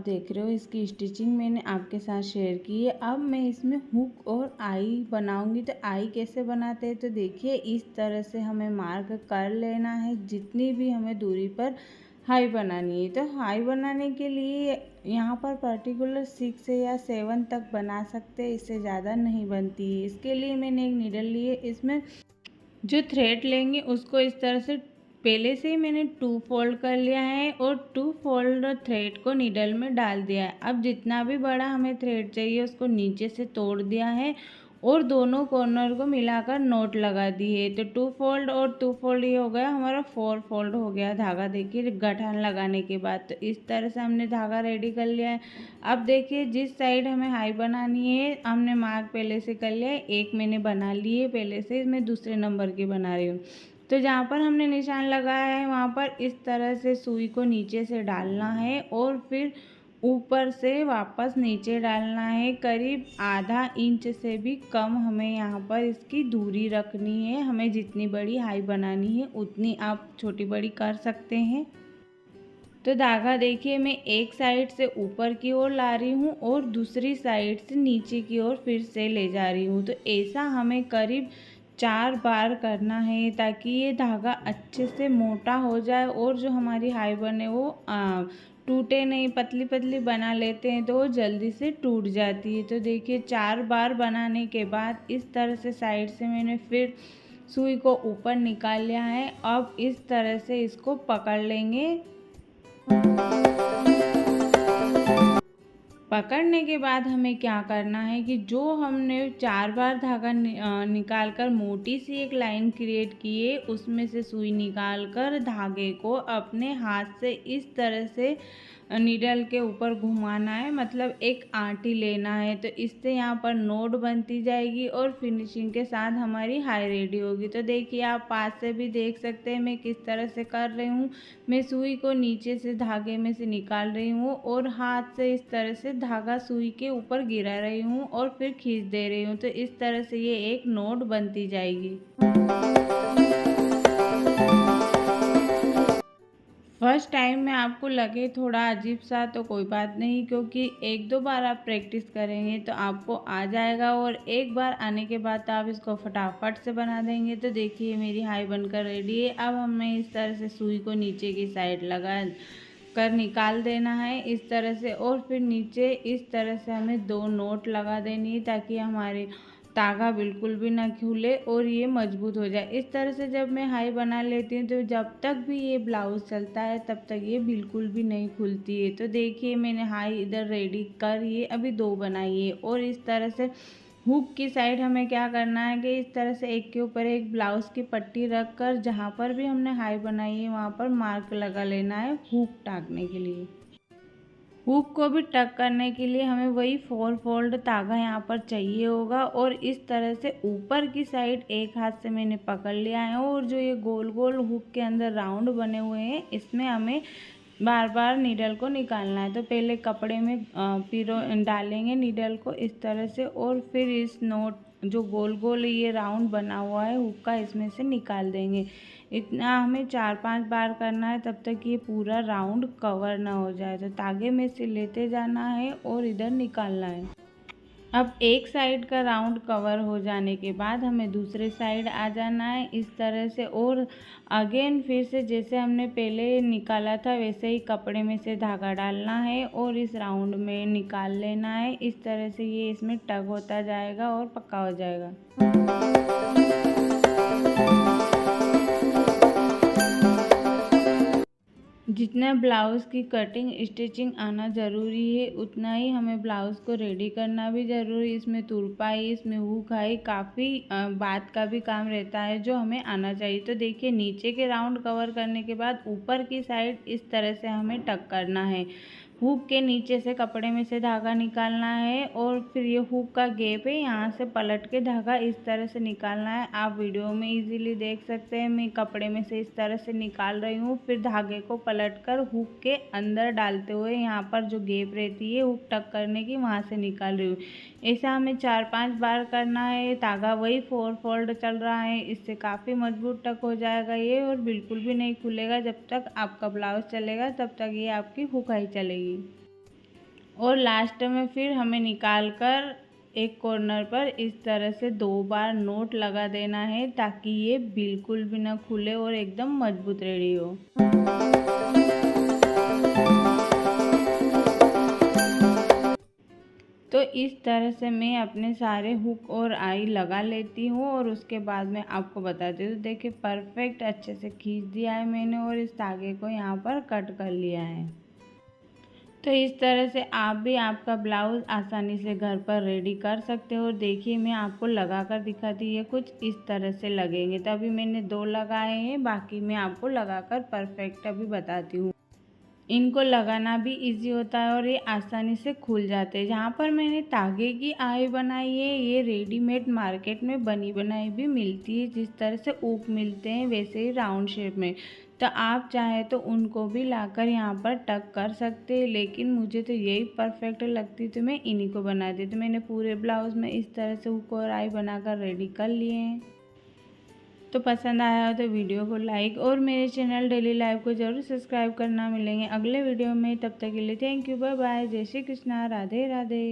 देख रहे हो इसकी स्टिचिंग मैंने आपके साथ शेयर की है। अब मैं इसमें हुक और आई बनाऊंगी। तो आई कैसे बनाते हैं तो देखिए, इस तरह से हमें मार्क कर लेना है जितनी भी हमें दूरी पर हाई बनानी है। तो हाई बनाने के लिए यहाँ पर पर्टिकुलर 6 या 7 तक बना सकते हैं, इससे ज़्यादा नहीं बनती है। इसके लिए मैंने एक नीडल ली है। इसमें जो थ्रेड लेंगे उसको इस तरह से पहले से ही मैंने 2 फोल्ड कर लिया है और 2 फोल्ड थ्रेड को नीडल में डाल दिया है। अब जितना भी बड़ा हमें थ्रेड चाहिए उसको नीचे से तोड़ दिया है और दोनों कॉर्नर को मिलाकर नोट लगा दी है। तो 2 फोल्ड और 2 फोल्ड ये हो गया हमारा 4 फोल्ड हो गया धागा। देखिए गठान लगाने के बाद तो इस तरह से हमने धागा रेडी कर लिया है। अब देखिए जिस साइड हमें हाई बनानी है हमने मार्क पहले से कर लिया है। एक मैंने बना ली है पहले से, मैं दूसरे नंबर की बना रही हूँ। तो जहाँ पर हमने निशान लगाया है वहाँ पर इस तरह से सुई को नीचे से डालना है और फिर ऊपर से वापस नीचे डालना है। करीब आधा इंच से भी कम हमें यहाँ पर इसकी दूरी रखनी है। हमें जितनी बड़ी हाई बनानी है उतनी आप छोटी बड़ी कर सकते हैं। तो धागा देखिए मैं एक साइड से ऊपर की ओर ला रही हूँ और दूसरी साइड से नीचे की ओर फिर से ले जा रही हूँ। तो ऐसा हमें करीब 4 बार करना है ताकि ये धागा अच्छे से मोटा हो जाए और जो हमारी हाई बने वो टूटे नहीं। पतली पतली बना लेते हैं तो वो जल्दी से टूट जाती है। तो देखिए 4 बार बनाने के बाद इस तरह से साइड से मैंने फिर सुई को ऊपर निकाल लिया है। अब इस तरह से इसको पकड़ लेंगे। पकड़ने के बाद हमें क्या करना है कि जो हमने 4 बार धागा निकाल कर मोटी सी एक लाइन क्रिएट की है उसमें से सुई निकाल कर धागे को अपने हाथ से इस तरह से नीडल के ऊपर घुमाना है, मतलब एक आंटी लेना है। तो इससे यहाँ पर नोट बनती जाएगी और फिनिशिंग के साथ हमारी हाई रेडी होगी। तो देखिए आप पास से भी देख सकते हैं मैं किस तरह से कर रही हूँ। मैं सुई को नीचे से धागे में से निकाल रही हूँ और हाथ से इस तरह से धागा सुई के ऊपर गिरा रही हूँ और फिर खींच दे रही हूँ। तो इस तरह से ये एक नोट बनती जाएगी। फर्स्ट टाइम में आपको लगे थोड़ा अजीब सा तो कोई बात नहीं, क्योंकि 1-2 बार आप प्रैक्टिस करेंगे तो आपको आ जाएगा और एक बार आने के बाद तो आप इसको फटाफट से बना देंगे। तो देखिए मेरी हाई बनकर रेडी है। अब हमें इस तरह से सुई को नीचे की साइड लगा कर निकाल देना है इस तरह से और फिर नीचे इस तरह से हमें 2 नोट लगा देनी है ताकि हमारे धागा बिल्कुल भी ना खुले और ये मजबूत हो जाए। इस तरह से जब मैं हाई बना लेती हूँ तो जब तक भी ये ब्लाउज़ चलता है तब तक ये बिल्कुल भी नहीं खुलती है। तो देखिए मैंने हाई इधर रेडी कर ये अभी 2 बनाई है और इस तरह से हुक की साइड हमें क्या करना है कि इस तरह से एक के ऊपर एक ब्लाउज़ की पट्टी रख कर जहाँ पर भी हमने हाई बनाई है वहाँ पर मार्क लगा लेना है हुक टाँगने के लिए। हुक को भी टक करने के लिए हमें वही 4 फोल्ड धागा यहाँ पर चाहिए होगा और इस तरह से ऊपर की साइड एक हाथ से मैंने पकड़ लिया है और जो ये गोल गोल हुक के अंदर राउंड बने हुए हैं इसमें हमें बार बार नीडल को निकालना है। तो पहले कपड़े में पिरो डालेंगे नीडल को इस तरह से और फिर इस नोट जो गोल गोल ये राउंड बना हुआ है हुक का इसमें से निकाल देंगे। इतना हमें 4-5 बार करना है तब तक ये पूरा राउंड कवर ना हो जाए। तो धागे में से लेते जाना है और इधर निकालना है। अब एक साइड का राउंड कवर हो जाने के बाद हमें दूसरे साइड आ जाना है इस तरह से और अगेन फिर से जैसे हमने पहले निकाला था वैसे ही कपड़े में से धागा डालना है और इस राउंड में निकाल लेना है। इस तरह से ये इसमें टग होता जाएगा और पक्का हो जाएगा। जितना ब्लाउज़ की कटिंग स्टिचिंग आना ज़रूरी है उतना ही हमें ब्लाउज़ को रेडी करना भी ज़रूरी है। इसमें तुरपाई इसमें हुक हाई काफ़ी बात का भी काम रहता है जो हमें आना चाहिए। तो देखिए नीचे के राउंड कवर करने के बाद ऊपर की साइड इस तरह से हमें टक करना है। हुक के नीचे से कपड़े में से धागा निकालना है और फिर ये हुक का गैप है यहाँ से पलट के धागा इस तरह से निकालना है। आप वीडियो में इजीली देख सकते हैं मैं कपड़े में से इस तरह से निकाल रही हूँ फिर धागे को पलटकर हुक के अंदर डालते हुए यहाँ पर जो गैप रहती है हुक टक करने की वहाँ से निकाल रही हूँ। ऐसा हमें 4-5 बार करना है। धागा वही 4 फोल्ड चल रहा है, इससे काफ़ी मजबूत टक हो जाएगा ये और बिल्कुल भी नहीं खुलेगा। जब तक आपका ब्लाउज चलेगा तब तक ये आपकी हुक हाई चलेगी। और लास्ट में फिर हमें निकाल कर एक कॉर्नर पर इस तरह से 2 बार नोट लगा देना है ताकि ये बिल्कुल भी ना खुले और एकदम मजबूत रेडी हो। तो इस तरह से मैं अपने सारे हुक और आई लगा लेती हूँ और उसके बाद मैं आपको बताती हूँ। तो देखिए परफेक्ट अच्छे से खींच दिया है मैंने और इस धागे को यहाँ पर कट कर लिया है। तो इस तरह से आप भी आपका ब्लाउज़ आसानी से घर पर रेडी कर सकते हो। और देखिए मैं आपको लगा कर दिखाती हूँ, ये कुछ इस तरह से लगेंगे। तो अभी मैंने 2 लगाए हैं, बाकी मैं आपको लगा कर परफेक्ट अभी बताती हूँ। इनको लगाना भी इजी होता है और ये आसानी से खुल जाते हैं। जहाँ पर मैंने धागे की आई बनाई है ये रेडीमेड मार्केट में बनी बनाई भी मिलती है। जिस तरह से ऊक मिलते हैं वैसे ही राउंड शेप में। तो आप चाहे तो उनको भी लाकर यहाँ पर टक कर सकते हैं, लेकिन मुझे तो यही परफेक्ट लगती तो मैं इन्हीं को बना दी। तो मैंने पूरे ब्लाउज में इस तरह से हुक और आई बनाकर रेडी कर लिए हैं। तो पसंद आया हो तो वीडियो को लाइक और मेरे चैनल डेली लाइफ को ज़रूर सब्सक्राइब करना। मिलेंगे अगले वीडियो में, तब तक के लिए थैंक यू, बाय बाय, जय श्री कृष्णा, राधे राधे।